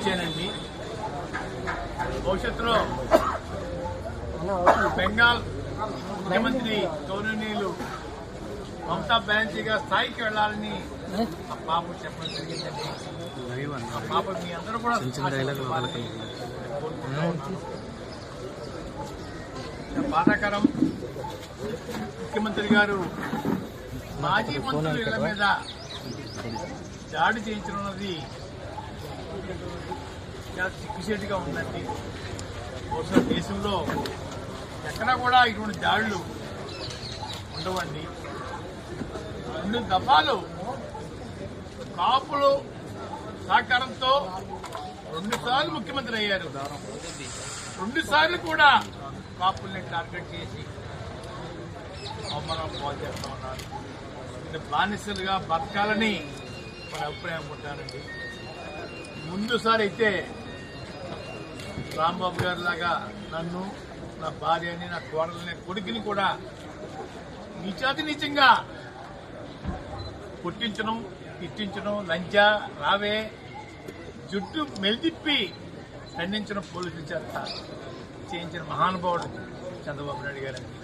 వచ్చానండి. భవిష్యత్తులో బెంగాల్ ముఖ్యమంత్రి గౌరవనీయులు మమతా బెనర్జీ గారి స్థాయికి వెళ్లాలని ఆ పాప చెప్పడం జరిగిందండి. ఆ పాప మీ అందరూ కూడా బాధాకరం. ముఖ్యమంత్రి గారు మాజీ మంత్రుల ఇళ్ల మీద దాడి చేయించనున్నది చాలా సిగ్గుచేటుగా ఉందండి. బహుశా దేశంలో ఎక్కడా కూడా ఇటువంటి దాడులు ఉండవండి. 2 దఫాలు కాపులు సహకారంతో 2 సార్లు ముఖ్యమంత్రి అయ్యారు. 2 సార్లు కూడా కాపుల్ని టార్గెట్ చేసి అవమానం పాలు చేస్తా ఉన్నారు. బానిసలుగా బతకాలని మన అభిప్రాయం ఉంటానండి. ముందుసారి అయితే రాంబాబు గారి లాగా నన్ను, నా భార్యని, నా కోడలని, కొడుకుని కూడా నీచాతి నీచంగా కొట్టించడం, తిట్టించడం, లంచా రావే జుట్టు మెలితిప్పి ఖండించడం పోలీసుల చేత చేయించిన మహానుభావుడు చంద్రబాబు నాయుడు గారండి.